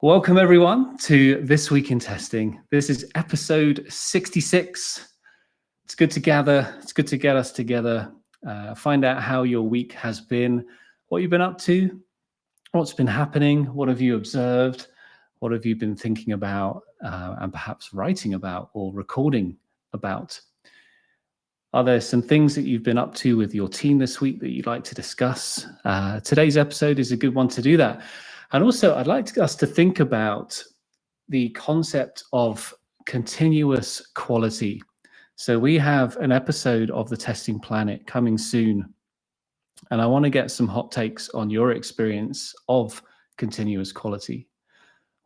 Welcome everyone to This Week in Testing. This is episode 66. It's good to gather. It's good to get us together, find out how your week has been, what you've been up to, what's been happening, what have you observed, what have you been thinking about, and perhaps writing about or recording about. Are there some things that you've been up to with your team this week that you'd like to discuss? Today's episode is a good one to do that. And also, I'd like us to think about the concept of continuous quality. So we have an episode of the Testing Planet coming soon, and I want to get some hot takes on your experience of continuous quality,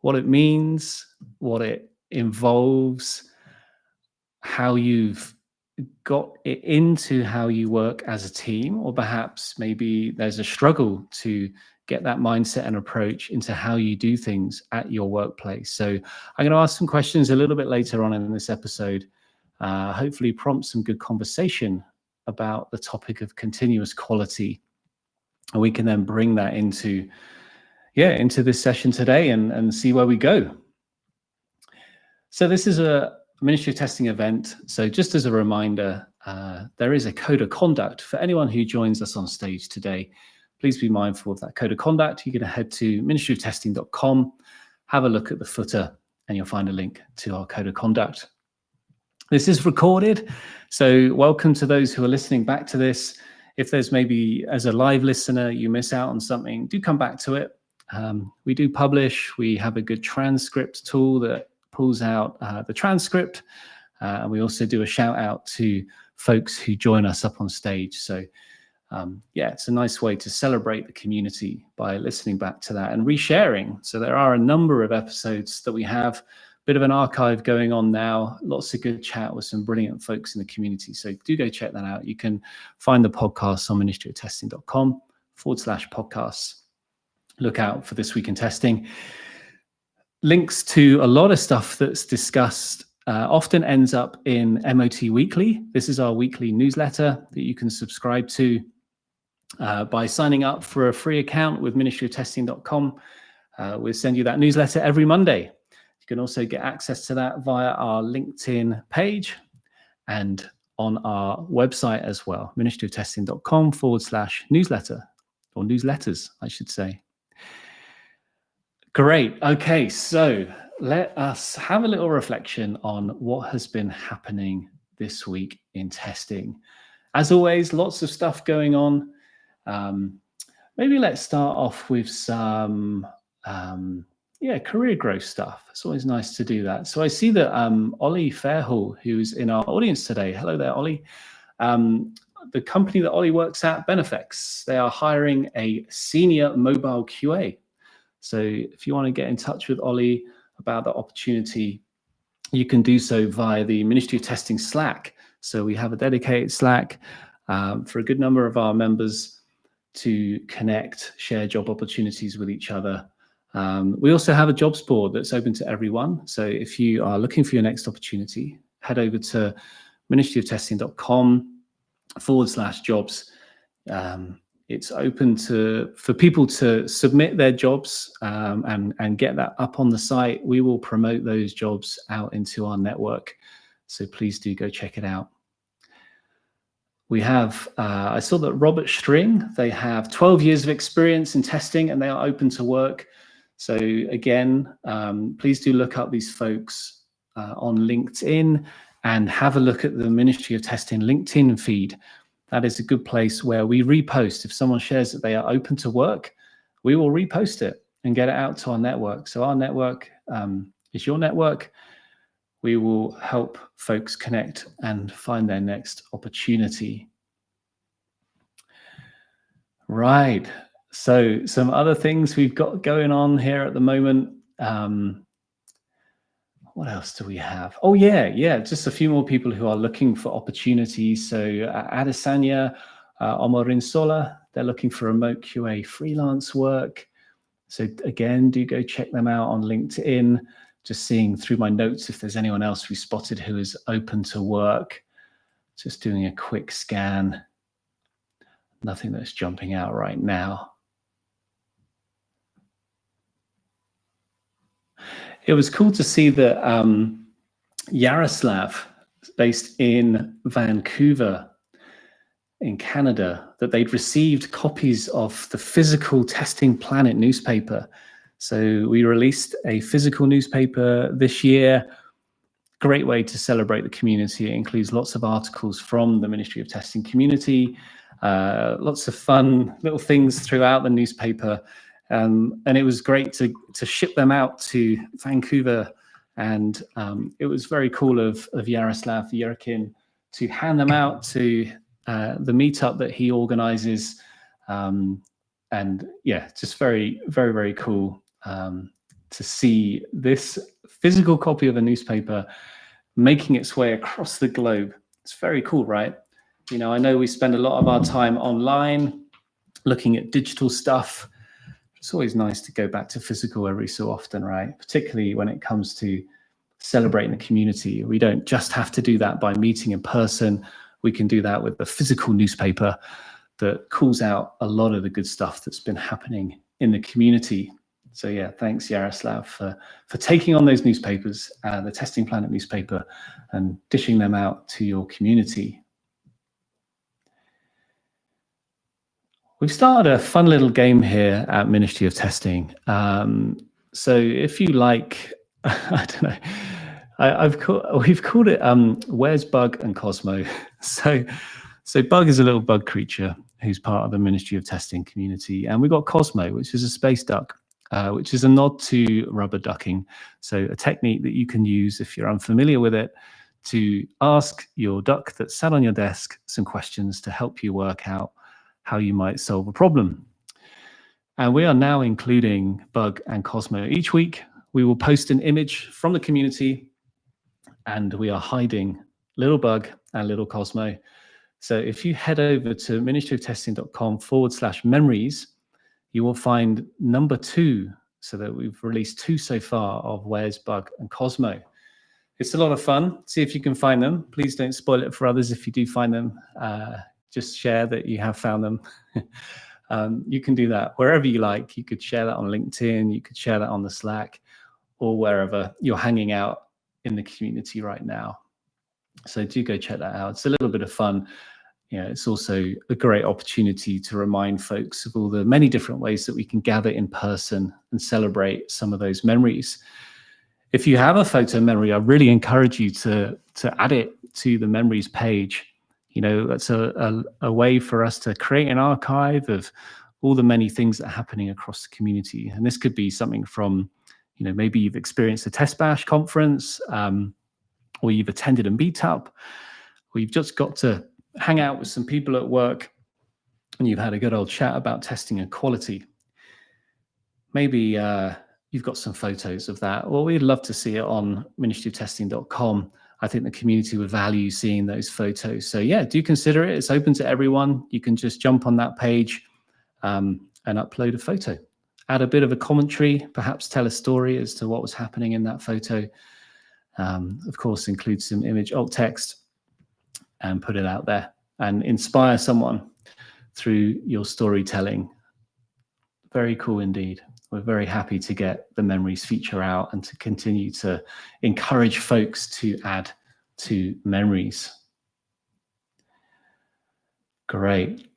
what it means, what it involves, how you've got it into how you work as a team, or perhaps maybe there's a struggle to get that mindset and approach into how you do things at your workplace. So I'm going to ask some questions a little bit later on in this episode, hopefully prompt some good conversation about the topic of continuous quality. And we can then bring that into this session today and see where we go. So this is a Ministry of Testing event. So just as a reminder, there is a code of conduct for anyone who joins us on stage today. Please be mindful of that code of conduct. You're going to head to ministryoftesting.com, have a look at the footer, and you'll find a link to our code of conduct. This is recorded, so welcome to those who are listening back to this. If there's maybe, as a live listener, you miss out on something, do come back to it. We do publish. We have a good transcript tool that pulls out the transcript. And we also do a shout out to folks who join us up on stage. So it's a nice way to celebrate the community by listening back to that and resharing. So there are a number of episodes that we have, a bit of an archive going on now, lots of good chat with some brilliant folks in the community. So do go check that out. You can find the podcast on ministryoftesting.com/podcasts. Look out for This Week in Testing. Links to a lot of stuff that's discussed often ends up in MoT Weekly. This is our weekly newsletter that you can subscribe to by signing up for a free account with ministryoftesting.com. We'll send you that newsletter every Monday. You can also get access to that via our LinkedIn page and on our website as well, ministryoftesting.com/newsletter, or newsletters, I should say. Great. Okay, so let us have a little reflection on what has been happening this week in testing. As always, lots of stuff going on. Maybe let's start off with some career growth stuff. It's always nice to do that. So I see that Olly Fairhall, who's in our audience today. Hello there, Olly. The company that Olly works at, BenefEx, they are hiring a senior mobile QA. So if you want to get in touch with Olly about the opportunity, you can do so via the Ministry of Testing Slack. So we have a dedicated Slack for a good number of our members to connect, share job opportunities with each other. We also have a jobs board that's open to everyone. So if you are looking for your next opportunity, head over to ministryoftesting.com/jobs. It's open for people to submit their jobs and get that up on the site. We will promote those jobs out into our network. So please do go check it out. We have, I saw that Robert String, they have 12 years of experience in testing and they are open to work. So again, please do look up these folks on LinkedIn and have a look at the Ministry of Testing LinkedIn feed. That is a good place where we repost. If someone shares that they are open to work, we will repost it and get it out to our network. So our network is your network. We will help folks connect and find their next opportunity. Right. So some other things we've got going on here at the moment. What else do we have? Oh, yeah, just a few more people who are looking for opportunities. So Adesanya, Omorinsola, they're looking for remote QA freelance work. So again, do go check them out on LinkedIn. Just seeing through my notes if there's anyone else we spotted who is open to work. Just doing a quick scan. Nothing that's jumping out right now. It was cool to see that Yaroslav, based in Vancouver, in Canada, that they'd received copies of the physical Testing Planet newspaper. So we released a physical newspaper this year. Great way to celebrate the community. It includes lots of articles from the Ministry of Testing community, lots of fun little things throughout the newspaper. And it was great to ship them out to Vancouver. And it was very cool of Yaroslav Yurkin to hand them out to the meetup that he organizes. And yeah, just very, very, very cool to see this physical copy of a newspaper making its way across the globe. It's very cool, right? You know, I know we spend a lot of our time online looking at digital stuff. It's always nice to go back to physical every so often, right? Particularly when it comes to celebrating the community. We don't just have to do that by meeting in person. We can do that with a physical newspaper that calls out a lot of the good stuff that's been happening in the community. So yeah, thanks Yaroslav for taking on those newspapers, the Testing Planet newspaper, and dishing them out to your community. We've started a fun little game here at Ministry of Testing. So if you like, I don't know, we've called it Where's Bug and Cosmo. So Bug is a little bug creature who's part of the Ministry of Testing community, and we've got Cosmo, which is a space duck, which is a nod to rubber ducking. So a technique that you can use if you're unfamiliar with it to ask your duck that sat on your desk some questions to help you work out how you might solve a problem. And we are now including Bug and Cosmo. Each week, we will post an image from the community, and we are hiding little Bug and little Cosmo. So if you head over to ministryoftesting.com/memories, you will find number 2, so that we've released 2 so far of Where's Bug and Cosmo. It's a lot of fun. See if you can find them. Please don't spoil it for others if you do find them. Just share that you have found them. You can do that wherever you like. You could share that on LinkedIn, you could share that on the Slack, or wherever you're hanging out in the community right now. So do go check that out. It's a little bit of fun. You know, it's also a great opportunity to remind folks of all the many different ways that we can gather in person and celebrate some of those memories. If you have a photo memory, I really encourage you to add it to the memories page. You know, that's a way for us to create an archive of all the many things that are happening across the community. And this could be something from, you know, maybe you've experienced a Test Bash conference, or you've attended a meetup, or you've just got to hang out with some people at work and you've had a good old chat about testing and quality. Maybe you've got some photos of that. Well, we'd love to see it on ministryoftesting.com. I think the community would value seeing those photos. So yeah, do consider it. It's open to everyone. You can just jump on that page and upload a photo. Add a bit of a commentary, perhaps tell a story as to what was happening in that photo. Of course, include some image alt text and put it out there and inspire someone through your storytelling. Very cool indeed. We're very happy to get the memories feature out and to continue to encourage folks to add to memories. Great.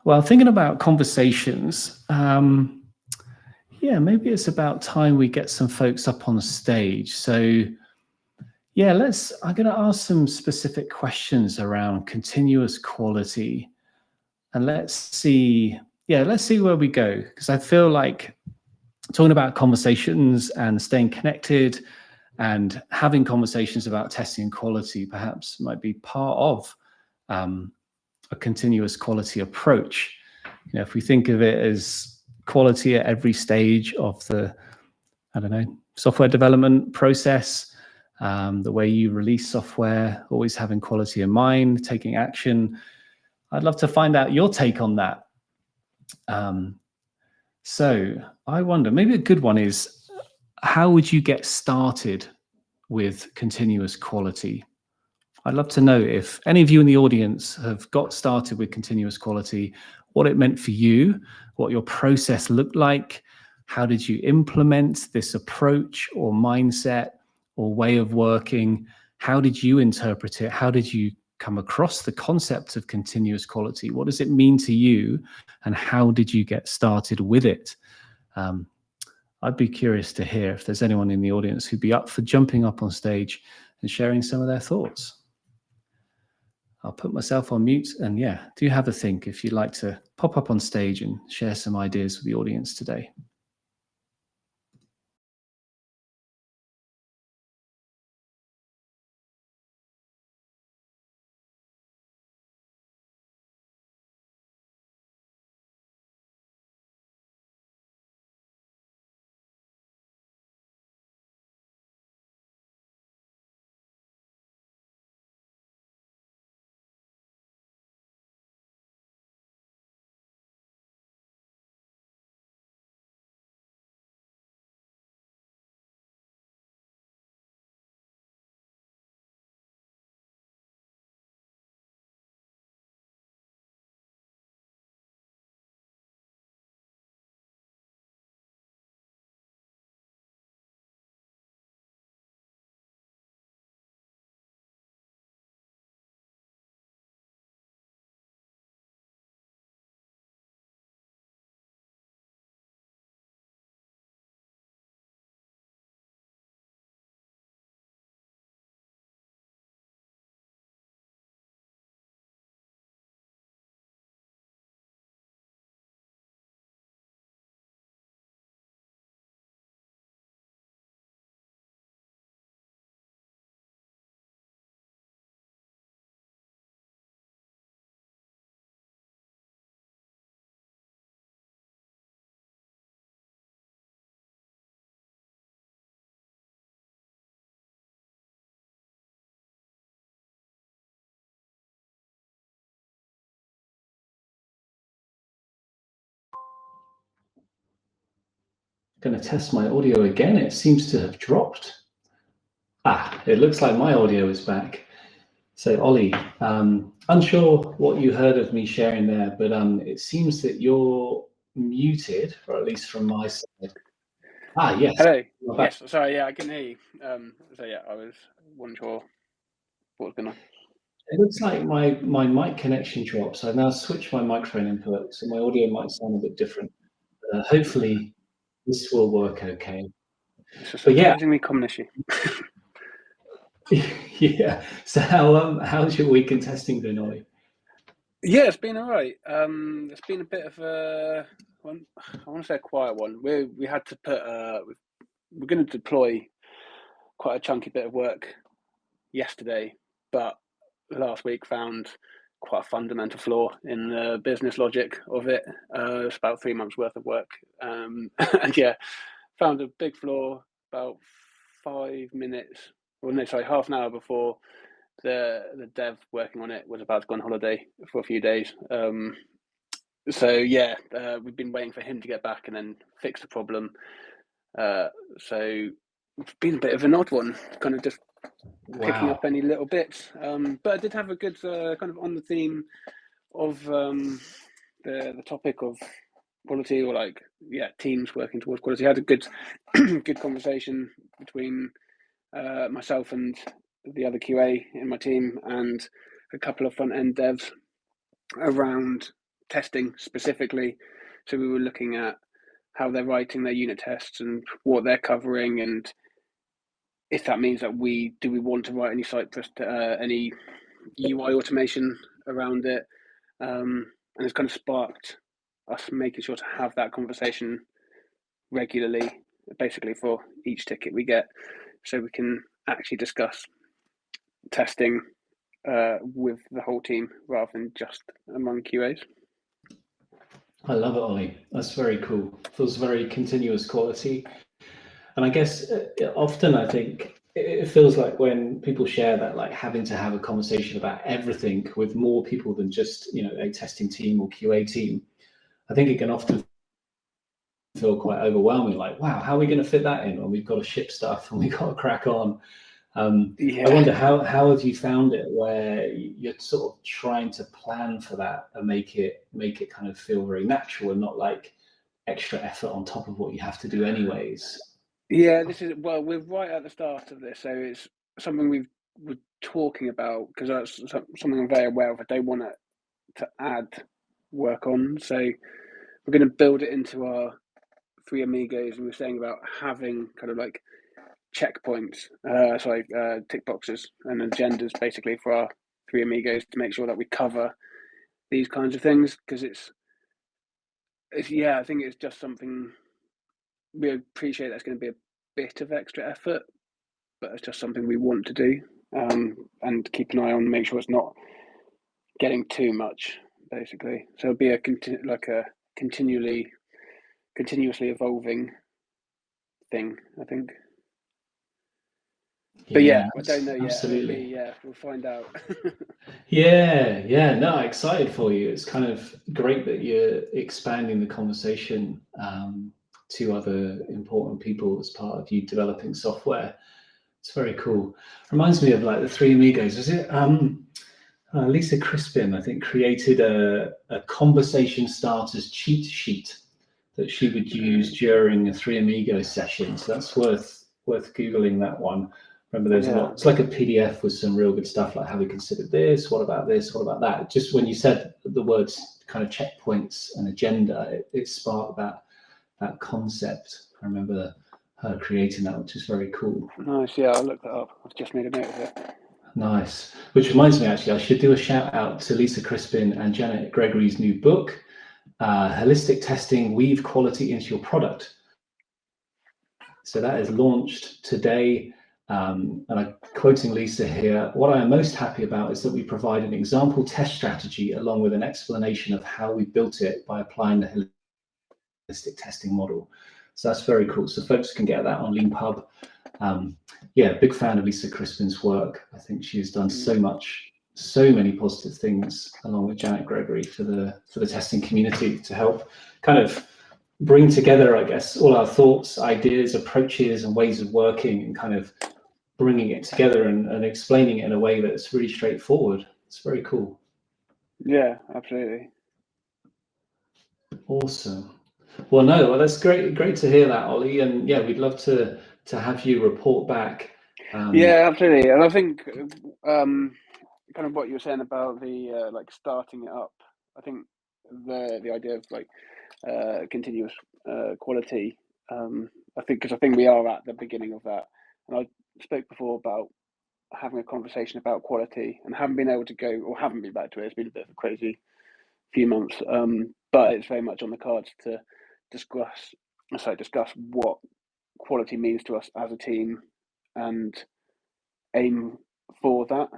Well, thinking about conversations, yeah, maybe it's about time we get some folks up on the stage. So yeah, I'm going to ask some specific questions around continuous quality, and let's see where we go, because I feel like talking about conversations and staying connected and having conversations about testing and quality perhaps might be part of a continuous quality approach. You know, if we think of it as quality at every stage of the, I don't know, software development process, the way you release software, always having quality in mind, taking action. I'd love to find out your take on that. So I wonder, maybe a good one is, how would you get started with continuous quality? I'd love to know if any of you in the audience have got started with continuous quality, what it meant for you, what your process looked like, How did you implement this approach or mindset or way of working? How did you interpret it? How did you come across the concept of continuous quality? What does it mean to you? And how did you get started with it? I'd be curious to hear if there's anyone in the audience who'd be up for jumping up on stage and sharing some of their thoughts. I'll put myself on mute, and yeah, do have a think if you'd like to pop up on stage and share some ideas with the audience today. Going to test my audio again. It seems to have dropped. It looks like my audio is back. So Olly, unsure what you heard of me sharing there, but it seems that you're muted, or at least from my side. Yes. Hello. Yes, sorry, yeah, I can hear you. So yeah, I wasn't sure what was going on. It looks like my mic connection dropped, so I've now switched my microphone input, so my audio might sound a bit different. Hopefully this will work okay. It's a surprisingly common issue. Yeah. So how's your week in testing been, Olly? Yeah, it's been all right. It's been a bit of a one. I want to say a quiet one. We had to put. We're going to deploy quite a chunky bit of work yesterday, but last week found quite a fundamental flaw in the business logic of it. It's about 3 months worth of work, and yeah, found a big flaw about 5 minutes, or no, sorry, half an hour before the dev working on it was about to go on holiday for a few days. So yeah, we've been waiting for him to get back and then fix the problem. So it's been a bit of an odd one, kind of just picking up any little bits. But I did have a good kind of on the theme of the topic of quality, or like teams working towards quality. I had a good good conversation between myself and the other QA in my team and a couple of front end devs around testing specifically. So we were looking at how they're writing their unit tests and what they're covering, and if that means that we want to write any any UI automation around it. And it's kind of sparked us making sure to have that conversation regularly, basically for each ticket we get, so we can actually discuss testing with the whole team rather than just among QAs. I love it, Olly. That's very cool. Feels very continuous quality. And I guess often I think it feels like when people share that, like having to have a conversation about everything with more people than just, a testing team or QA team, I think it can often feel quite overwhelming. Like, wow, how are we going to fit that in when we've got to ship stuff and we've got to crack on? I wonder how have you found it where you're sort of trying to plan for that and make it kind of feel very natural and not like extra effort on top of what you have to do anyways? Yeah, we're right at the start of this, so it's something we're talking about, because that's something I'm very aware of. I don't want to add work on, so we're going to build it into our Three Amigos, and we're saying about having kind of like checkpoints, tick boxes and agendas basically for our Three Amigos to make sure that we cover these kinds of things, because it's I think it's just something we appreciate that's going to be a bit of extra effort, but it's just something we want to do, and keep an eye on, make sure it's not getting too much, basically. So it'll be a continuously evolving thing, I think. But I don't know yet. Absolutely. We'll find out. No, excited for you. It's kind of great that you're expanding the conversation to other important people as part of you developing software. It's very cool. Reminds me of like the Three Amigos. Was it Lisa Crispin, I think, created a conversation starters cheat sheet that she would use during a Three Amigos session. So that's worth Googling that one. Remember, there's a lot. It's like a PDF with some real good stuff, like how we considered this, what about this, what about that. Just when you said the words kind of checkpoints and agenda, it sparked that concept. I remember her creating that, which is very cool. Nice, yeah, I'll look that up. I've just made a note of it. Nice. Which reminds me, actually, I should do a shout out to Lisa Crispin and Janet Gregory's new book, Holistic Testing, Weave Quality into Your Product. So that is launched today. And I'm quoting Lisa here, what I am most happy about is that we provide an example test strategy along with an explanation of how we built it by applying the holistic testing model. So that's very cool. So folks can get that on LeanPub. Big fan of Lisa Crispin's work. I think she has done so many positive things along with Janet Gregory for the testing community to help kind of bring together, I guess, all our thoughts, ideas, approaches, and ways of working, and kind of bringing it together and explaining it in a way that's really straightforward. It's very cool. Yeah, absolutely. Awesome. Well, that's great to hear that, Ollie. And yeah, we'd love to have you report back. Yeah, absolutely. And I think kind of what you were saying about the starting it up. I think the idea of like continuous quality. I think we are at the beginning of that. And I spoke before about having a conversation about quality, and haven't been able to go, or haven't been back to it. It's been a bit of a crazy few months, but it's very much on the cards to discuss what quality means to us as a team, and aim for that,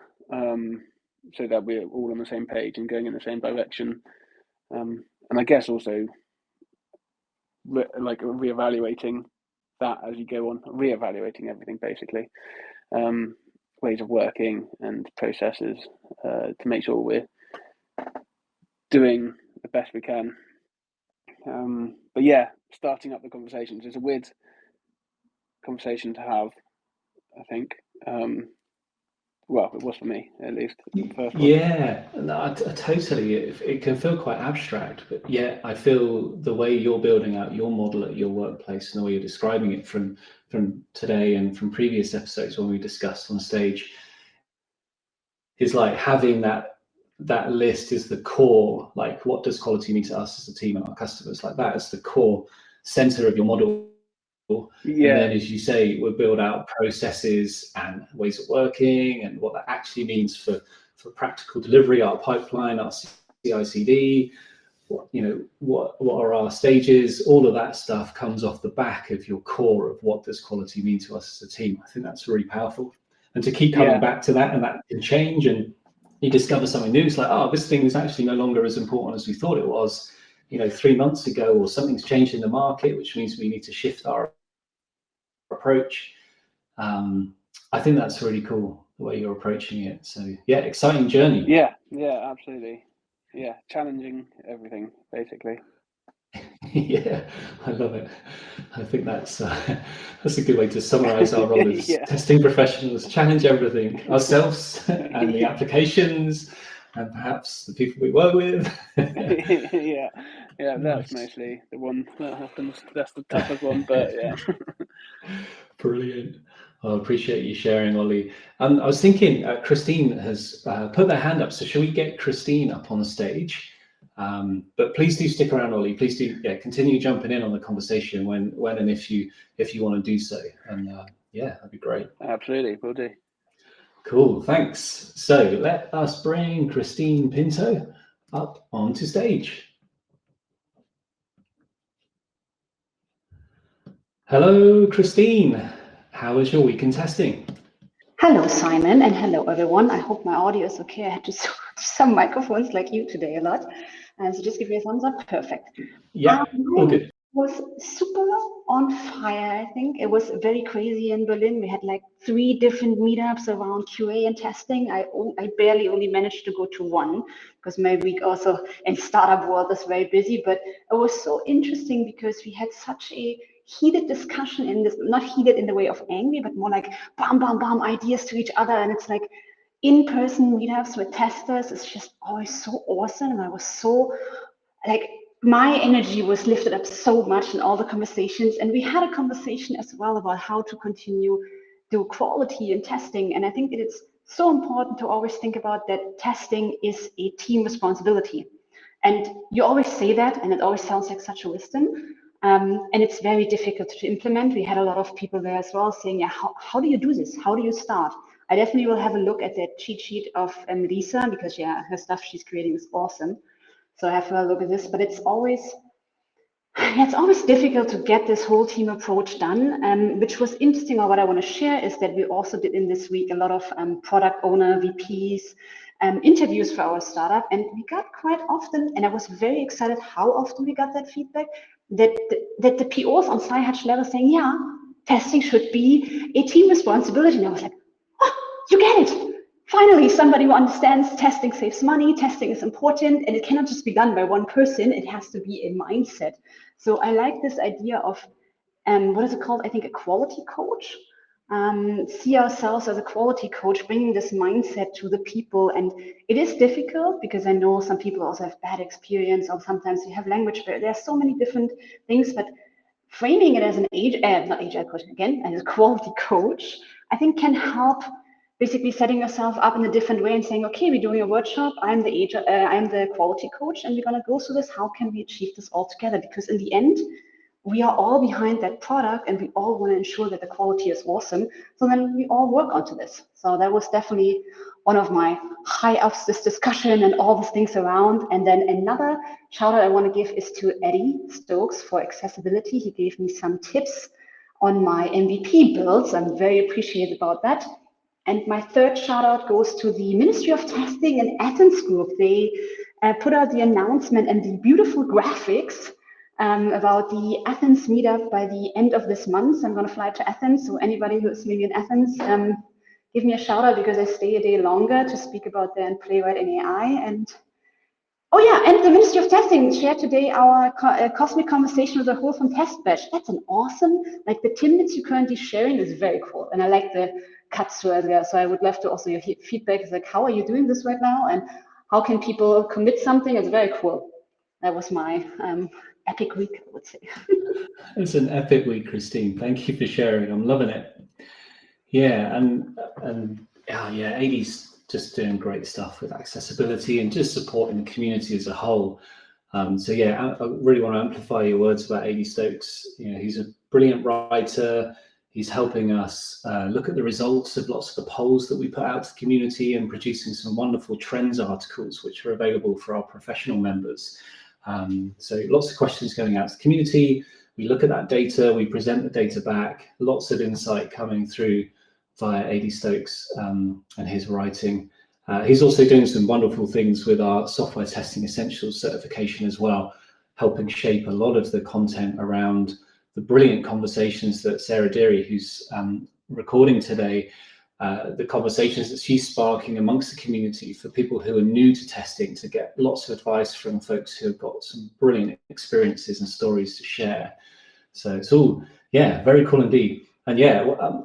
so that we're all on the same page and going in the same direction. And I guess also reevaluating that as you go on, reevaluating everything basically, ways of working and processes, to make sure we're doing the best we can. But yeah, starting up the conversations is a weird conversation to have, I think. Well, it was for me, at least. Yeah, no, totally. It can feel quite abstract, but yeah, I feel the way you're building out your model at your workplace and the way you're describing it from today and from previous episodes when we discussed on stage is like having that list is the core, like what does quality mean to us as a team and our customers, like that is the core center of your model. Yeah. And then, as you say, we'll build out processes and ways of working and what that actually means for practical delivery, our pipeline, our CI/CD, what are our stages. All of that stuff comes off the back of your core of what does quality mean to us as a team. I think that's really powerful. And to keep coming back to that, and that can change, and you discover something new. It's like, oh, this thing is actually no longer as important as we thought it was, 3 months ago, or something's changed in the market, which means we need to shift our approach. I think that's really cool the way you're approaching it. So yeah, exciting journey. Yeah, absolutely. Yeah, challenging everything basically. Yeah, I love it. I think that's a good way to summarize our role as testing professionals. Challenge everything, ourselves and the applications, and perhaps the people we work with. Yeah, Yeah, that's mostly the one that happens. That's the toughest one, but yeah. Brilliant. I appreciate you sharing, Ollie. I was thinking, Christine has put their hand up, so shall we get Christine up on the stage? But please do stick around, Ollie. Please do, continue jumping in on the conversation when and if you want to do so. And yeah, that'd be great. Absolutely, will do. Cool, thanks. So let us bring Christine Pinto up onto stage. Hello, Christine. How was your week in testing? Hello, Simon, and hello, everyone. I hope my audio is okay. I had to switch some microphones like you today a lot. So just give me a thumbs up. Perfect. Yeah, all good. It was super on fire, I think. It was very crazy in Berlin. We had like 3 different meetups around QA and testing. I barely only managed to go to one because my week also in startup world is very busy. But it was so interesting because we had such a heated discussion in this, not heated in the way of angry, but more like bam, bam, bam, ideas to each other. And it's like in-person meetups with testers is just always so awesome. And I was so like, my energy was lifted up so much in all the conversations. And we had a conversation as well about how to continue do quality in testing. And I think that it's so important to always think about that testing is a team responsibility. And you always say that, and it always sounds like such a wisdom. And it's very difficult to implement. We had a lot of people there as well saying, yeah, how do you do this? How do you start? I definitely will have a look at that cheat sheet of Lisa, because yeah, her stuff she's creating is awesome. So I have to look at this, but it's always difficult to get this whole team approach done. Which was interesting, or what I want to share is that we also did in this week a lot of product owner, VPs, interviews for our startup, and we got quite often, and I was very excited how often we got that feedback, that the POs on SciHatch level saying, yeah, testing should be a team responsibility. And I was like, oh, you get it. Finally, somebody who understands testing saves money, testing is important, and it cannot just be done by one person. It has to be a mindset. So I like this idea of, what is it called? I think a quality coach. See ourselves as a quality coach, bringing this mindset to the people. And it is difficult because I know some people also have bad experience, or sometimes you have language barrier. There are so many different things, but framing it as an not agile coach again, as a quality coach, I think can help. Basically setting yourself up in a different way and saying, okay, we're doing a workshop. I'm the quality coach, and we're going to go through this. How can we achieve this all together? Because in the end, we are all behind that product, and we all want to ensure that the quality is awesome. So then we all work onto this. So that was definitely one of my high ups, this discussion and all these things around. And then another shout out I want to give is to Eddie Stokes for accessibility. He gave me some tips on my MVP builds. I'm very appreciative about that. And my third shout out goes to the Ministry of Testing and Athens group. They put out the announcement and the beautiful graphics about the Athens meetup by the end of this month. I'm going to fly to Athens. So anybody who is maybe in Athens, give me a shout out, because I stay a day longer to speak about their Playwright and AI. And oh yeah, and the Ministry of Testing shared today our cosmic conversation with the whole from test batch. That's an awesome, like the tidbits you're currently sharing is very cool. And I like the cuts to as well. So I would love to also hear feedback. It's like, how are you doing this right now? And how can people commit something? It's very cool. That was my epic week, I would say. It's an epic week, Christine. Thank you for sharing. I'm loving it. Yeah, and yeah, AD's just doing great stuff with accessibility and just supporting the community as a whole. So yeah, I really want to amplify your words about AD Stokes. You know, he's a brilliant writer. He's helping us look at the results of lots of the polls that we put out to the community, and producing some wonderful trends articles, which are available for our professional members. So lots of questions going out to the community. We look at that data, we present the data back, lots of insight coming through via AD Stokes and his writing. He's also doing some wonderful things with our software testing essentials certification as well, helping shape a lot of the content around the brilliant conversations that Sarah Deary, who's recording today, the conversations that she's sparking amongst the community for people who are new to testing, to get lots of advice from folks who have got some brilliant experiences and stories to share. So it's all, yeah, very cool indeed. And yeah,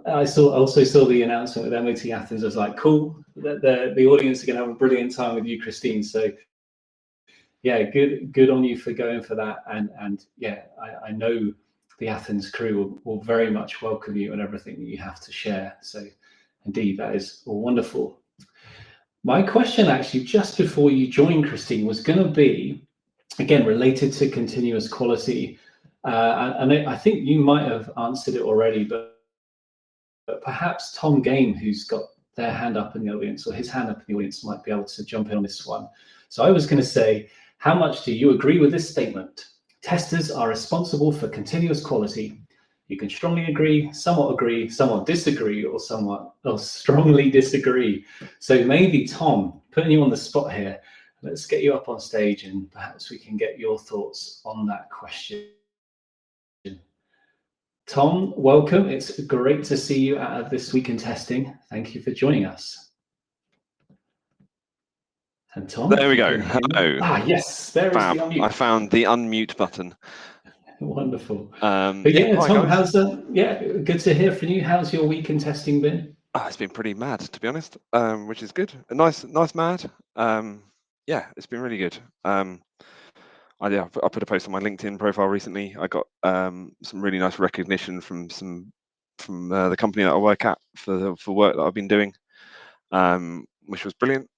I also saw the announcement with MoT Athens. I was like, cool, the audience are going to have a brilliant time with you, Christine. So yeah, good on you for going for that. And yeah, I know the Athens crew will very much welcome you and everything that you have to share. So indeed, that is wonderful. My question actually, just before you joined, Christine, was going to be, again, related to continuous quality. And I think you might have answered it already, but perhaps Tom Game, who's got their hand up in the audience, or his hand up in the audience, might be able to jump in on this one. So I was going to say, how much do you agree with this statement? Testers are responsible for continuous quality. You can strongly agree, somewhat disagree, or strongly disagree. So maybe Tom, putting you on the spot here, let's get you up on stage and perhaps we can get your thoughts on that question. Tom, welcome. It's great to see you at This Week in Testing. Thank you for joining us. And Tom, there we go. Hello. Yes, there is the unmute. I found the unmute button. Wonderful. But yeah, Tom, guys. How's that? Yeah, good to hear from you. How's your week in testing been? It's been pretty mad, to be honest, which is good. A nice mad. Yeah, it's been really good. I put a post on my LinkedIn profile recently. I got some really nice recognition from the company that I work at for work that I've been doing, which was brilliant.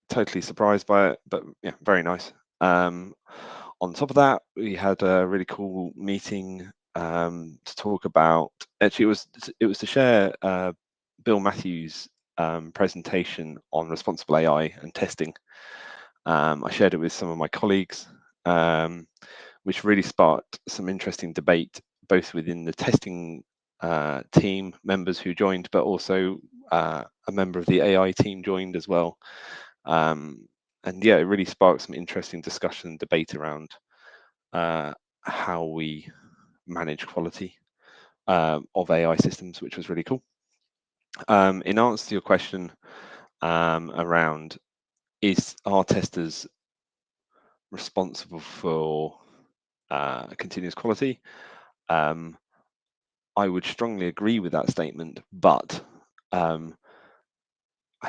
Totally surprised by it, but yeah, very nice. On top of that, we had a really cool meeting to talk about. Actually, it was to share Bill Matthews' presentation on responsible AI and testing. I shared it with some of my colleagues, which really sparked some interesting debate, both within the testing team members who joined, but also a member of the AI team joined as well. And yeah, it really sparked some interesting discussion and debate around how we manage quality of AI systems, which was really cool. In answer to your question around are testers responsible for continuous quality, I would strongly agree with that statement, but I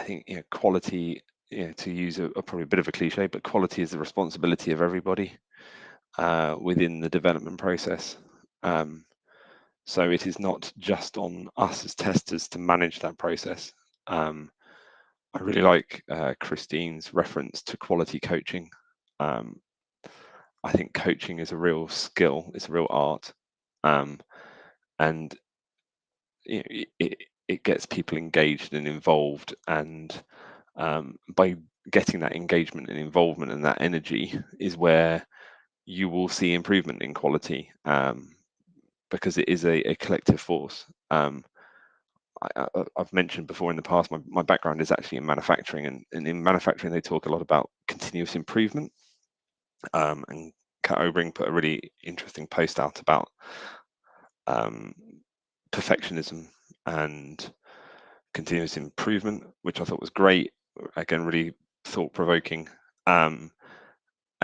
think quality, to use probably a bit of a cliche, but quality is the responsibility of everybody within the development process. So it is not just on us as testers to manage that process. I really like Christine's reference to quality coaching. I think coaching is a real skill, it's a real art, and it gets people engaged and involved, and by getting that engagement and involvement and that energy is where you will see improvement in quality, because it is a collective force. I've mentioned before in the past, my background is actually in manufacturing, and in manufacturing they talk a lot about continuous improvement, and Kat Obring put a really interesting post out about perfectionism and continuous improvement, which I thought was great. Again, really thought-provoking. And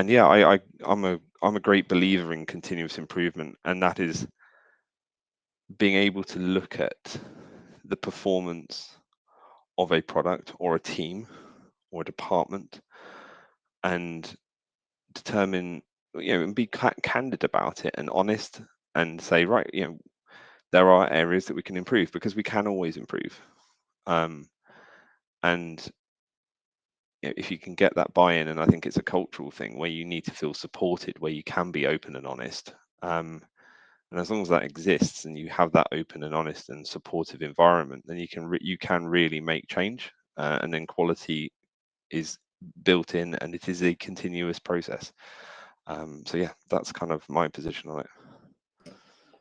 yeah, I'm a great believer in continuous improvement, and that is being able to look at the performance of a product or a team or a department and determine, and be candid about it and honest, and say, right, there are areas that we can improve, because we can always improve. And if you can get that buy-in, and I think it's a cultural thing where you need to feel supported, where you can be open and honest, and as long as that exists and you have that open and honest and supportive environment, then you can really make change, and then quality is built in, and it is a continuous process. So yeah, that's kind of my position on it.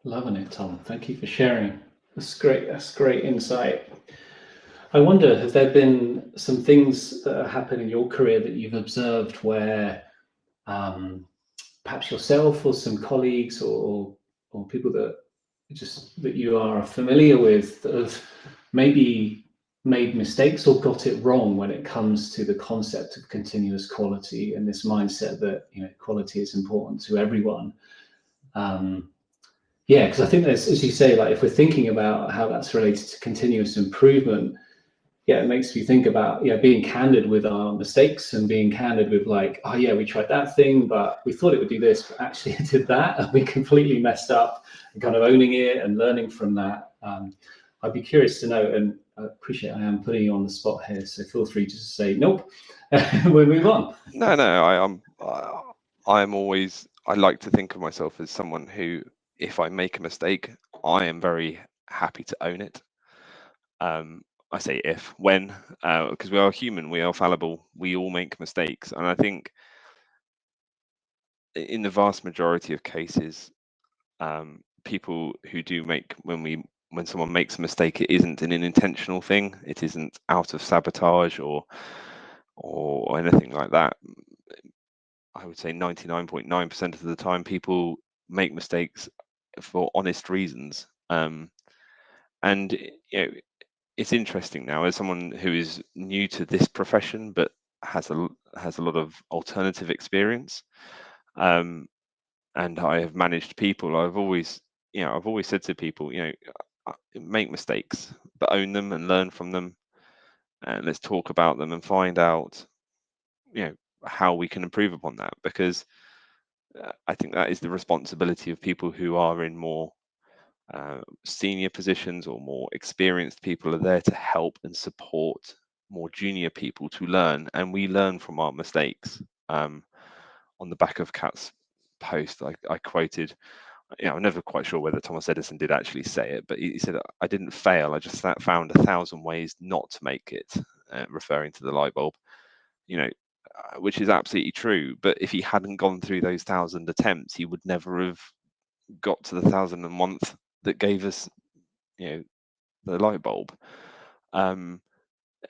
Loving it, Tom. Thank you for sharing. That's great. That's great insight. I wonder, have there been some things that happen in your career that you've observed where perhaps yourself or some colleagues or people that you are familiar with that have maybe made mistakes or got it wrong when it comes to the concept of continuous quality and this mindset that quality is important to everyone? Because I think there's, as you say, like if we're thinking about how that's related to continuous improvement, yeah, it makes me think about being candid with our mistakes and being candid with like, oh yeah, we tried that thing, but we thought it would do this, but actually it did that, and we completely messed up, and kind of owning it and learning from that. I'd be curious to know, and I appreciate I am putting you on the spot here, so feel free to just say nope. We'll move on. No, I like to think of myself as someone who, if I make a mistake, I am very happy to own it. I say when, because we are human, we are fallible, we all make mistakes. And I think in the vast majority of cases, people who do when someone makes a mistake, it isn't an intentional thing. It isn't out of sabotage or anything like that. I would say 99.9% of the time, people make mistakes for honest reasons. And it's interesting now, as someone who is new to this profession but has a lot of alternative experience, and I have managed people. I've always said to people, make mistakes, but own them and learn from them, and let's talk about them and find out, how we can improve upon that, because I think that is the responsibility of people who are in more senior positions or more experienced people. Are there to help and support more junior people to learn, and we learn from our mistakes. On the back of Kat's post, I quoted, I'm never quite sure whether Thomas Edison did actually say it, but he said, I didn't fail, I just found 1,000 ways not to make it, referring to the light bulb, which is absolutely true. But if he hadn't gone through those 1,000 attempts, he would never have got to the 1,001th that gave us, the light bulb.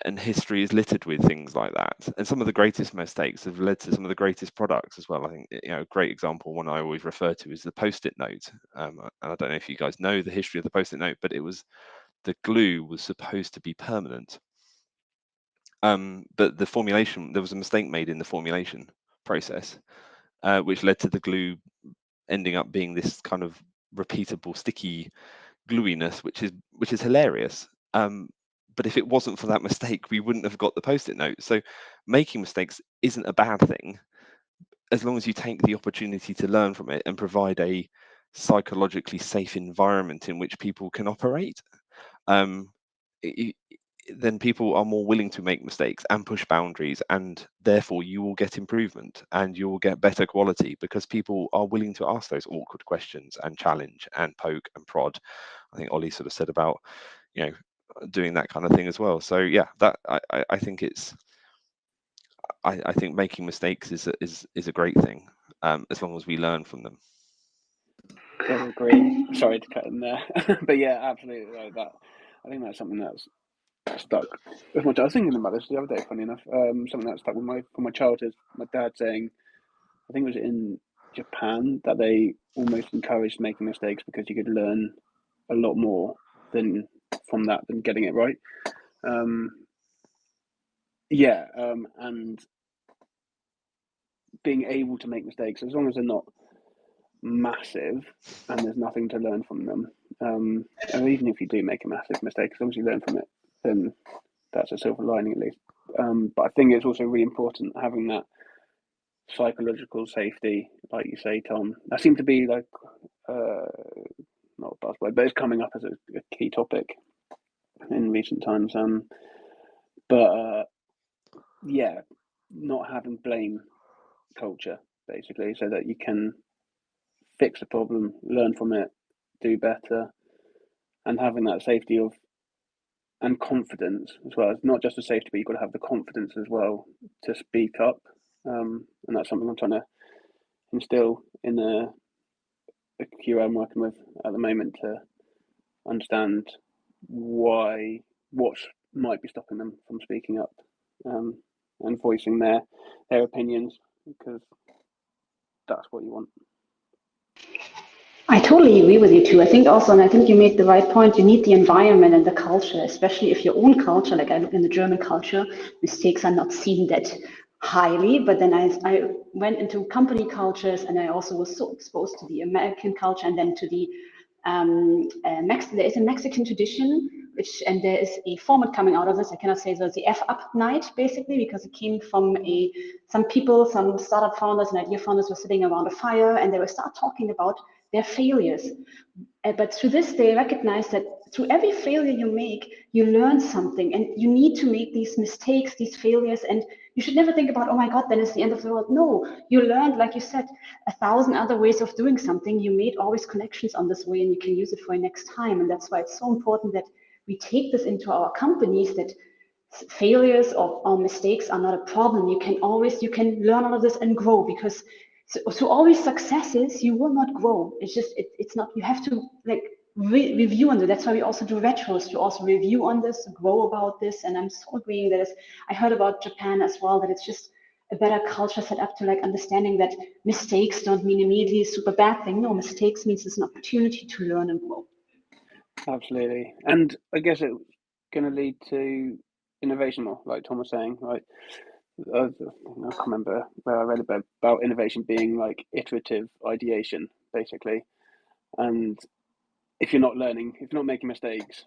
And history is littered with things like that. And some of the greatest mistakes have led to some of the greatest products as well. I think, a great example, one I always refer to, is the Post-it note. And I don't know if you guys know the history of the Post-it note, but the glue was supposed to be permanent. But the formulation, there was a mistake made in the formulation process, which led to the glue ending up being this kind of repeatable, sticky gluiness, which is hilarious. But if it wasn't for that mistake, we wouldn't have got the Post-it note. So making mistakes isn't a bad thing, as long as you take the opportunity to learn from it and provide a psychologically safe environment in which people can operate. Then people are more willing to make mistakes and push boundaries, and therefore you will get improvement and you will get better quality, because people are willing to ask those awkward questions and challenge and poke and prod. I think Olly sort of said about, doing that kind of thing as well. So yeah, that I think I think making mistakes is a great thing, as long as we learn from them. I agree. Sorry to cut in there, but yeah, absolutely right. That I think that's something that's stuck with my. I was thinking about this the other day. Funny enough, something that stuck with from my childhood. My dad saying, I think it was in Japan, that they almost encouraged making mistakes because you could learn a lot more than getting it right. And being able to make mistakes, as long as they're not massive and there's nothing to learn from them, and even if you do make a massive mistake, as long as you learn from it, then that's a silver lining at least. But I think it's also really important having that psychological safety, like you say, Tom. That seemed to be like not a buzzword, but it's coming up as a key topic in recent times. Yeah, not having blame culture, basically, so that you can fix the problem, learn from it, do better, and having that safety and confidence as well. It's not just a safety, but you've got to have the confidence as well to speak up. And that's something I'm trying to instill in the QA I'm working with at the moment, to understand what might be stopping them from speaking up, and voicing their opinions, because that's what you want. I totally agree with you too. I think also, and I think you made the right point, you need the environment and the culture, especially if your own culture, like I look in the German culture, mistakes are not seen that highly, but then I went into company cultures, and I also was so exposed to the American culture, and then to the there is a Mexican tradition and there is a format coming out of this. I cannot say so. It's the F up night, basically, because it came from some people, some startup founders and idea founders were sitting around a fire, and they were start talking about their failures. But through this, they recognize that through every failure you make, you learn something, and you need to make these mistakes, these failures, and you should never think about, oh my God, then it's the end of the world. No, you learned, like you said, 1,000 other ways of doing something. You made always connections on this way, and you can use it for your next time. And that's why it's so important that we take this into our companies, that failures or mistakes are not a problem. You can learn out of this and grow, because so always successes, you will not grow. It's just, it's not, you have to like review on it. That's why we also do retros, to also review on this, grow about this. And I'm so agreeing that I heard about Japan as well, that it's just a better culture set up to like understanding that mistakes don't mean immediately a super bad thing. No, mistakes means it's an opportunity to learn and grow. Absolutely. And I guess it's going to lead to innovation more, like Tom was saying. Like, I can't remember where I read about innovation being like iterative ideation, basically. And if you're not learning, if you're not making mistakes,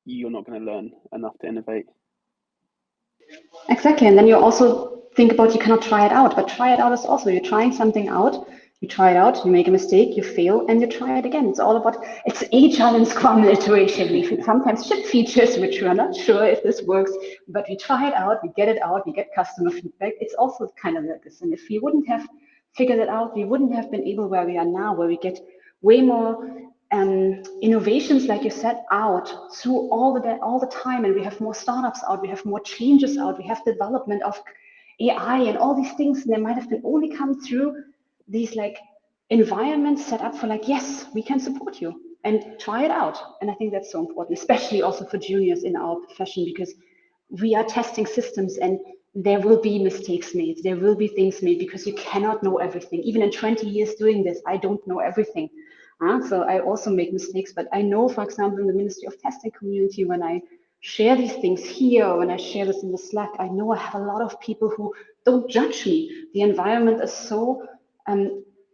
you're not going to learn enough to innovate. Exactly. And then you also think about, you cannot try it out, but try it out is also, you're trying something out, you try it out, you make a mistake, you fail, and you try it again. It's all about, it's agile and Scrum iteration. We sometimes ship features which we are not sure if this works, but we try it out, we get it out, we get customer feedback. It's also kind of like this. And if we wouldn't have figured it out, we wouldn't have been able where we are now, where we get way more innovations, like you said, out through all the time, and we have more startups out, we have more changes out, we have development of AI and all these things, and they might have been only come through these like environments set up for like, yes, we can support you and try it out. And I think that's so important, especially also for juniors in our profession, because we are testing systems and there will be mistakes made, there will be things made, because you cannot know everything. Even in 20 years doing this, I don't know everything. So I also make mistakes, but I know, for example, in the Ministry of Testing community, when I share these things here, when I share this in the Slack, I know I have a lot of people who don't judge me. The environment is so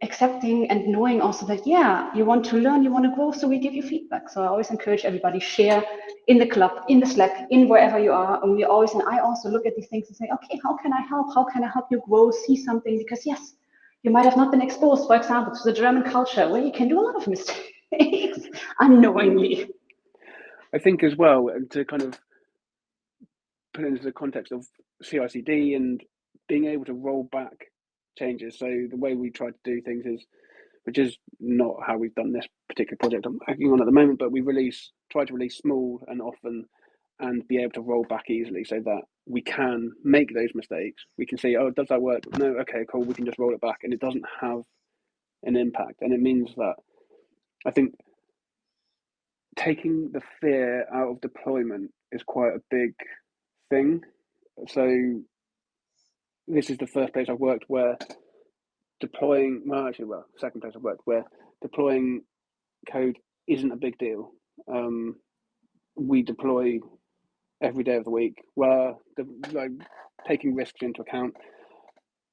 accepting and knowing also that, yeah, you want to learn, you want to grow, so we give you feedback. So I always encourage everybody, share in the club, in the Slack, in wherever you are. And I also look at these things and say, okay, how can I help? How can I help you grow, see something? Because yes, you might have not been exposed, for example, to the German culture, where you can do a lot of mistakes unknowingly. I think as well, to kind of put it into the context of CI/CD and being able to roll back changes. So the way we try to do things is, which is not how we've done this particular project I'm working on at the moment, but we try to release small and often, and be able to roll back easily, so that we can make those mistakes. We can see, oh, does that work? No, okay, cool. We can just roll it back, and it doesn't have an impact. And it means that I think taking the fear out of deployment is quite a big thing. So this is the first place I've worked where second place I've worked where deploying code isn't a big deal. We deploy every day of the week, where like taking risks into account.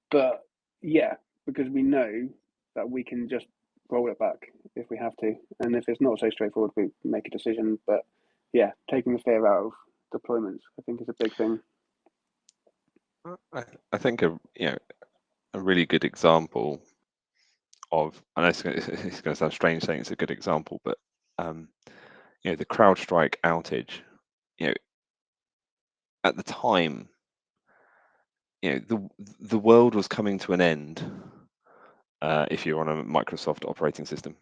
But yeah, because we know that we can just roll it back if we have to, and if it's not so straightforward, we make a decision. But yeah, taking the fear out of deployments, I think, is a big thing. I think a really good example of, I know it's going to sound strange saying it's a good example, but the CrowdStrike outage, at the time, the world was coming to an end if you're on a Microsoft operating system,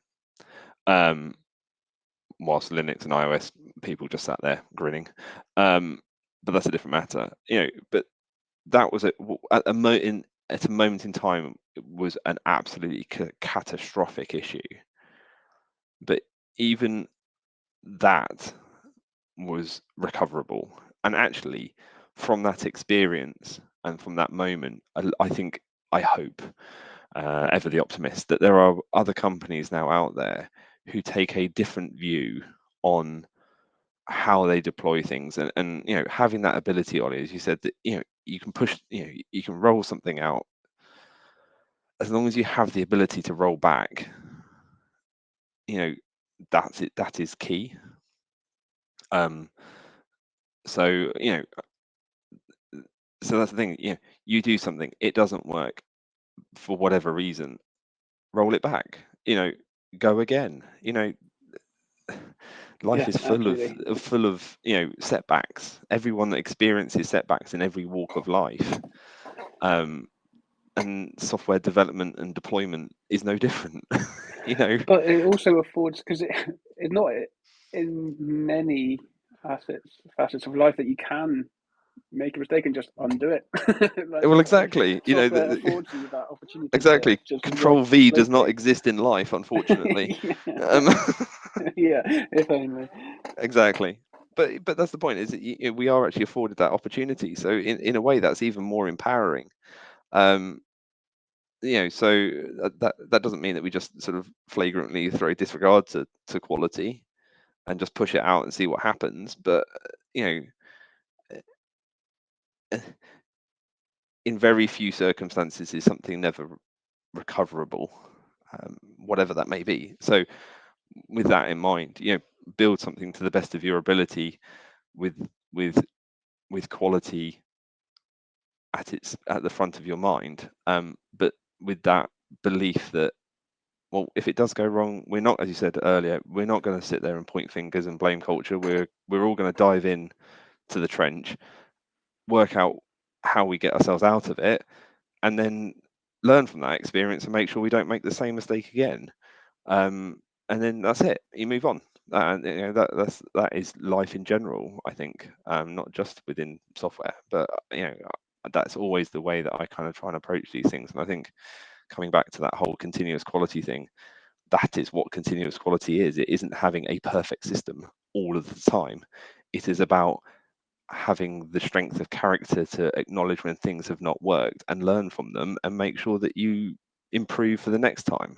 whilst Linux and iOS people just sat there grinning. But that's a different matter, but that was at a moment in time, it was an absolutely catastrophic issue. But even that was recoverable. And actually, from that experience and from that moment, I hope, ever the optimist, that there are other companies now out there who take a different view on how they deploy things, and having that ability, Olly, as you said, that you can push, you can roll something out. As long as you have the ability to roll back, that is key. So so that's the thing. You do something, it doesn't work for whatever reason, roll it back. Go again. Life is full of setbacks. Everyone that experiences setbacks in every walk of life, and software development and deployment is no different. But it also affords, because it's not in many facets of life that you can make a mistake and just undo it. Well, exactly. Software affords you that opportunity. Exactly. Control V does not exist in life, unfortunately. Yeah, if only. Exactly. But that's the point, is that we are actually afforded that opportunity. So in a way, that's even more empowering. So that doesn't mean that we just sort of flagrantly throw disregard to quality and just push it out and see what happens. But in very few circumstances is something never recoverable, whatever that may be. So with that in mind, build something to the best of your ability with quality at the front of your mind, but with that belief that, well, if it does go wrong, we're not, as you said earlier, we're not going to sit there and point fingers and blame culture. We're all going to dive in to the trench, work out how we get ourselves out of it, and then learn from that experience and make sure we don't make the same mistake again. And then that's it. You move on. That is life in general, I think, not just within software, but that's always the way that I kind of try and approach these things. And I think, coming back to that whole continuous quality thing, that is what continuous quality is. It isn't having a perfect system all of the time. It is about having the strength of character to acknowledge when things have not worked and learn from them and make sure that you improve for the next time.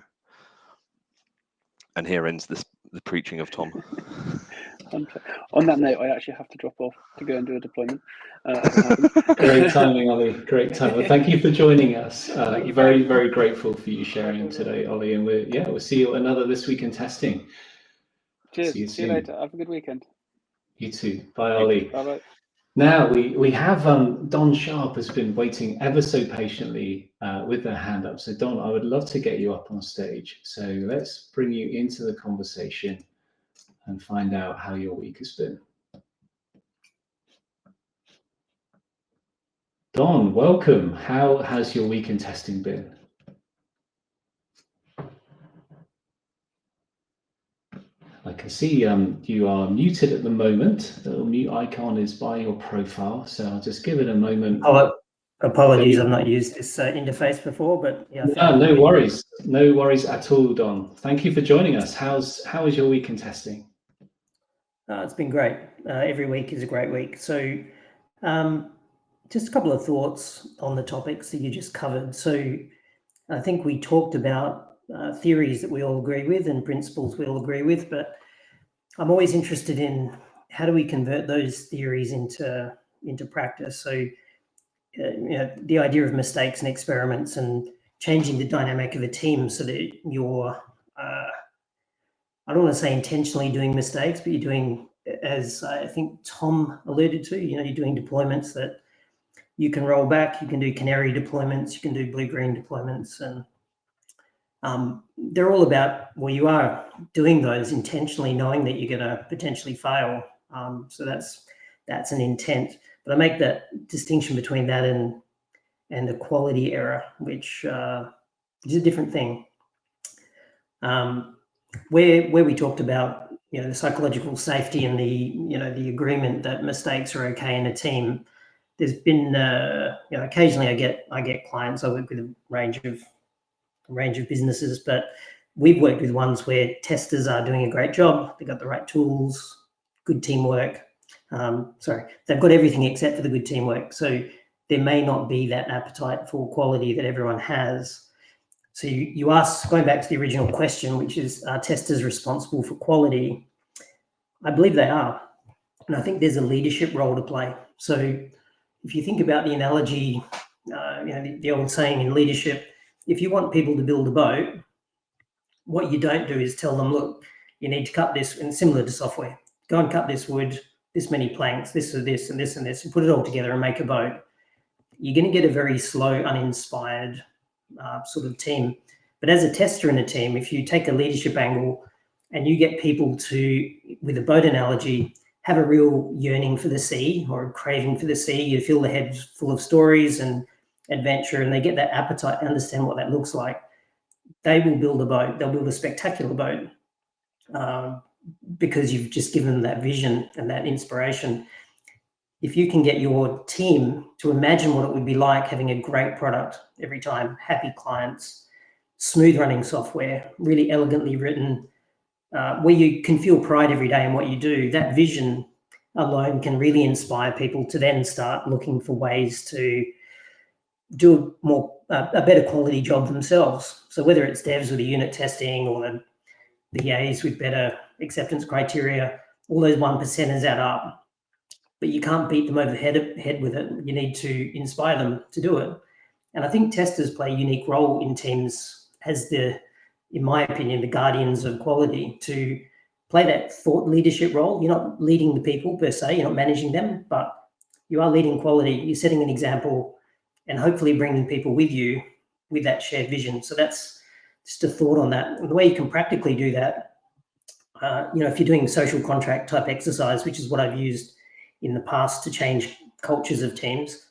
And here ends the preaching of Tom. On that note, I actually have to drop off to go and do a deployment. Great timing, Olly. Great timing. Thank you for joining us. Very, very grateful for you sharing today, Olly. And we'll see you another This Week in Testing. Cheers. See you later. Have a good weekend. You too. Bye, Olly. Bye-bye. Now we have Don Sharp has been waiting ever so patiently with their hand up. So Don, I would love to get you up on stage. So let's bring you into the conversation and find out how your week has been. Don, welcome. How has your week in testing been? I can see you are muted at the moment. The little mute icon is by your profile, so I'll just give it a moment. Oh, apologies, I've not used this interface before, but yeah. No worries. No worries at all, Don. Thank you for joining us. How is your week in testing? It's been great. Every week is a great week. So just a couple of thoughts on the topics that you just covered. So I think we talked about theories that we all agree with and principles we all agree with, but I'm always interested in how do we convert those theories into practice. So the idea of mistakes and experiments and changing the dynamic of a team so that you're I don't want to say intentionally doing mistakes, but you're doing, as I think Tom alluded to, you're doing deployments that you can roll back. You can do canary deployments, you can do blue-green deployments, and they're all about, well, you are doing those intentionally knowing that you're going to potentially fail. So that's an intent. But I make that distinction between that and the quality error, which is a different thing. Where we talked about the psychological safety and the agreement that mistakes are okay in a team, there's been occasionally I get clients. I work with a range of businesses, but we've worked with ones where testers are doing a great job. They've got the right tools, good teamwork. They've got everything except for the good teamwork. So there may not be that appetite for quality that everyone has. So you asked, going back to the original question, which is, are testers responsible for quality? I believe they are. And I think there's a leadership role to play. So if you think about the analogy, the old saying in leadership, if you want people to build a boat, what you don't do is tell them, look, you need to cut this, and similar to software, go and cut this wood, this many planks, this or this and this and this, and put it all together and make a boat, you're going to get a very slow, uninspired sort of team. But as a tester in a team, if you take a leadership angle and you get people to, with a boat analogy, have a real yearning for the sea or a craving for the sea, you fill their heads full of stories and adventure, and they get that appetite to understand what that looks like, they will build a boat. They'll build a spectacular boat because you've just given them that vision and that inspiration. If you can get your team to imagine what it would be like having a great product every time, happy clients, smooth running software, really elegantly written, where you can feel pride every day in what you do, that vision alone can really inspire people to then start looking for ways to do a better quality job themselves. So whether it's devs with the unit testing or the EAs with better acceptance criteria, all those 1%ers add up. But you can't beat them over the head with it. You need to inspire them to do it. And I think testers play a unique role in teams as in my opinion, the guardians of quality, to play that thought leadership role. You're not leading the people per se, you're not managing them, but you are leading quality. You're setting an example and hopefully bringing people with you with that shared vision. So that's just a thought on that. And the way you can practically do that, if you're doing social contract type exercise, which is what I've used in the past to change cultures of teams,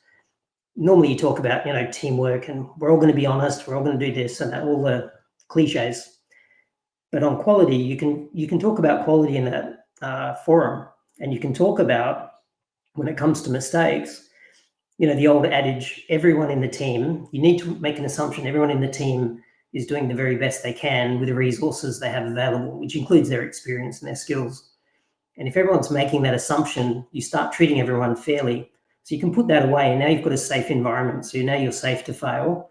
normally you talk about, teamwork and we're all going to be honest, we're all going to do this and that, all the cliches. But on quality, you can talk about quality in that forum, and you can talk about, when it comes to mistakes, the old adage, everyone in the team, you need to make an assumption everyone in the team is doing the very best they can with the resources they have available, which includes their experience and their skills. And if everyone's making that assumption, you start treating everyone fairly. So you can put that away, and now you've got a safe environment. So now you're safe to fail,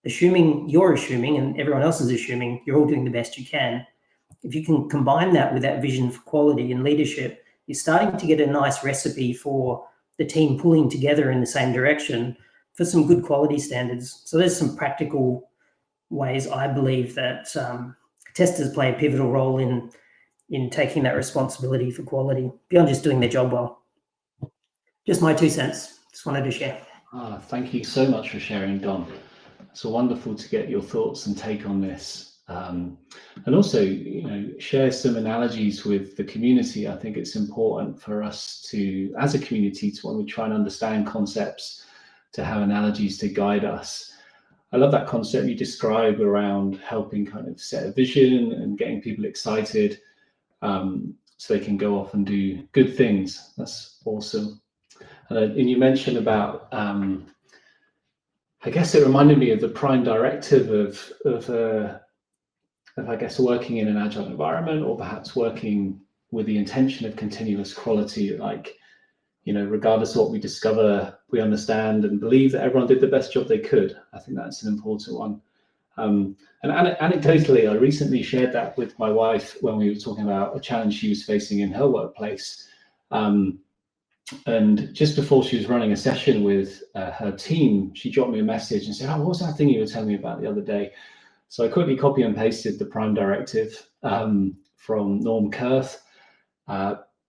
you're assuming and everyone else is assuming you're all doing the best you can. If you can combine that with that vision for quality and leadership, you're starting to get a nice recipe for the team pulling together in the same direction for some good quality standards. So there's some practical ways I believe that testers play a pivotal role in taking that responsibility for quality beyond just doing their job well. Just my 2 cents. Just wanted to share. Thank you so much for sharing, Don. It's wonderful to get your thoughts and take on this. And also, share some analogies with the community. I think it's important for us to, as a community, when we try and understand concepts, to have analogies to guide us. I love that concept you describe around helping kind of set a vision and getting people excited so they can go off and do good things. That's awesome. And you mentioned about, I guess it reminded me of the prime directive of I guess working in an agile environment, or perhaps working with the intention of continuous quality, like, regardless of what we discover, we understand and believe that everyone did the best job they could. I think that's an important one. And anecdotally, I recently shared that with my wife when we were talking about a challenge she was facing in her workplace. And just before she was running a session with her team, she dropped me a message and said, "Oh, what was that thing you were telling me about the other day?" So I quickly copy and pasted the prime directive from Norm Kurth,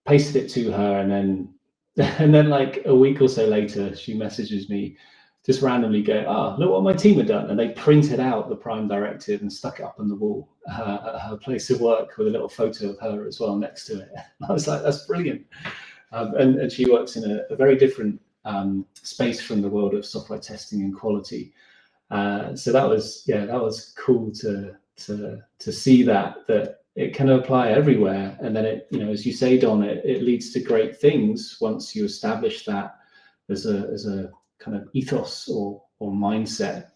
pasted it to her, and then like a week or so later, she messages me, just randomly going, look what my team had done. And they printed out the prime directive and stuck it up on the wall at her place of work with a little photo of her as well next to it. I was like, that's brilliant. And she works in a very different space from the world of software testing and quality. So that was cool to see that it can apply everywhere. And then it, as you say, Don, it leads to great things once you establish that as a kind of ethos or mindset.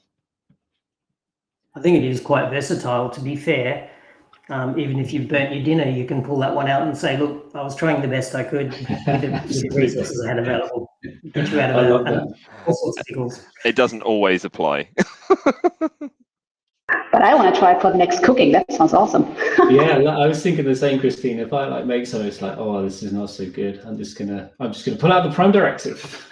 I think it is quite versatile, to be fair. Even if you've burnt your dinner, you can pull that one out and say, look, I was trying the best I could with the resources I had available. Get you out of all sorts of pickles. It doesn't always apply. But I want to try for the next cooking. That sounds awesome. Yeah, I was thinking the same, Christine. If I make something, it's like, oh, this is not so good. I'm just gonna pull out the prime directive.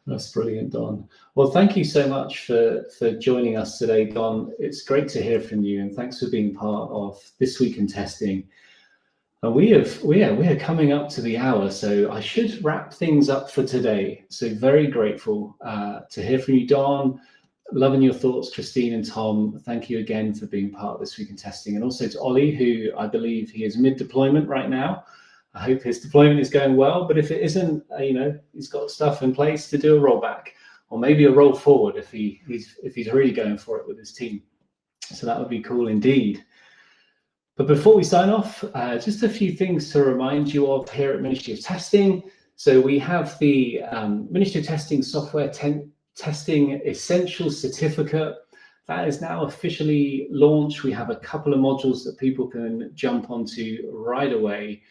That's brilliant, Don. Well, thank you so much for joining us today, Don. It's great to hear from you, and thanks for being part of This Week in Testing. We are coming up to the hour, so I should wrap things up for today. So very grateful to hear from you, Don. Loving your thoughts, Christine and Tom. Thank you again for being part of This Week in Testing, and also to Olly, who I believe he is mid-deployment right now. I hope his deployment is going well, but if it isn't, he's got stuff in place to do a rollback, or maybe a roll forward if he's really going for it with his team. So that would be cool indeed. But before we sign off, just a few things to remind you of here at Ministry of Testing. So we have the Ministry of Testing Software Testing Essential Certificate. That is now officially launched. We have a couple of modules that people can jump onto right away.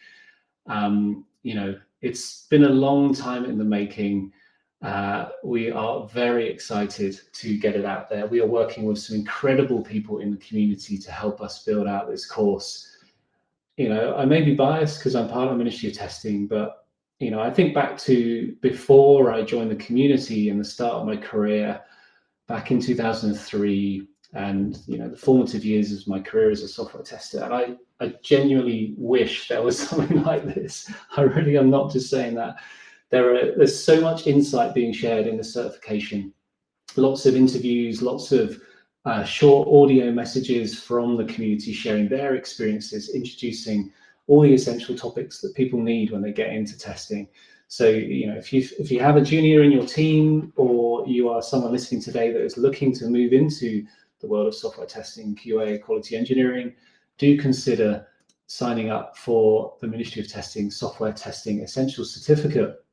It's been a long time in the making. We are very excited to get it out there. We are working with some incredible people in the community to help us build out this course. I may be biased because I'm part of the Ministry of Testing, but I think back to before I joined the community and the start of my career back in 2003, and the formative years of my career as a software tester. And I genuinely wish there was something like this. I really am not just saying that. There's so much insight being shared in the certification. Lots of interviews, lots of short audio messages from the community sharing their experiences, introducing all the essential topics that people need when they get into testing. So, if you have a junior in your team, or you are someone listening today that is looking to move into the world of software testing, QA, quality engineering, do consider signing up for the Ministry of Testing Software Testing Essential Certificate.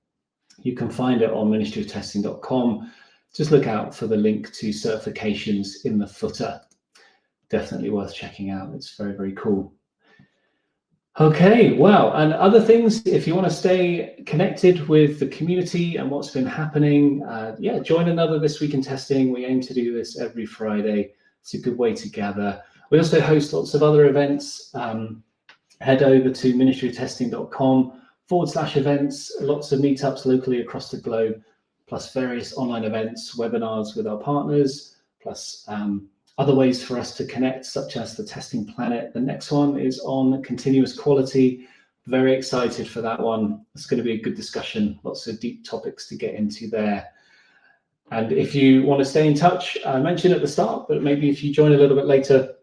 You can find it on ministryoftesting.com. Just look out for the link to certifications in the footer. Definitely worth checking out. It's very, very cool. Okay, well, and other things, if you want to stay connected with the community and what's been happening, join another This Week in Testing. We aim to do this every Friday. It's a good way to gather. We also host lots of other events. Head over to ministryoftesting.com/events, lots of meetups locally across the globe, plus various online events, webinars with our partners, plus other ways for us to connect, such as the Testing Planet. The next one is on continuous quality. Very excited for that one. It's going to be a good discussion, lots of deep topics to get into there. And if you want to stay in touch, I mentioned at the start, but maybe if you join a little bit later,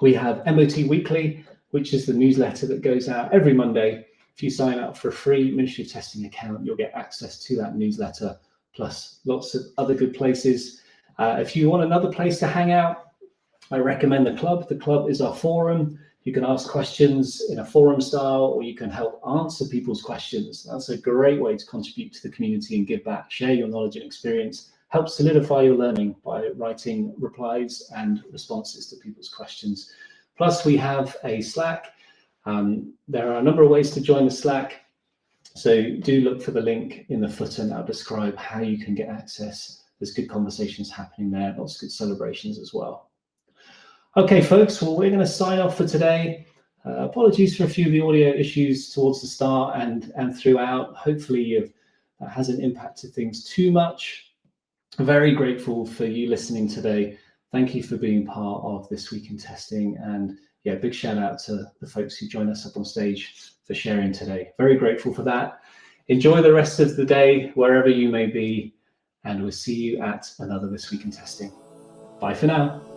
we have MoT Weekly, which is the newsletter that goes out every Monday. If you sign up for a free Ministry of Testing account, you'll get access to that newsletter, plus lots of other good places. If you want another place to hang out, I recommend the club. The club is our forum. You can ask questions in a forum style, or you can help answer people's questions. That's a great way to contribute to the community and give back, share your knowledge and experience, help solidify your learning by writing replies and responses to people's questions. Plus, we have a Slack. There are a number of ways to join the Slack. So do look for the link in the footer, and I'll describe how you can get access. There's good conversations happening there, lots of good celebrations as well. Okay, folks, well, we're going to sign off for today. Apologies for a few of the audio issues towards the start and throughout. Hopefully that hasn't impacted things too much. Very grateful for you listening today. Thank you for being part of This Week in Testing. And yeah, big shout out to the folks who joined us up on stage for sharing today. Very grateful for that. Enjoy the rest of the day, wherever you may be, and we'll see you at another This Week in Testing. Bye for now.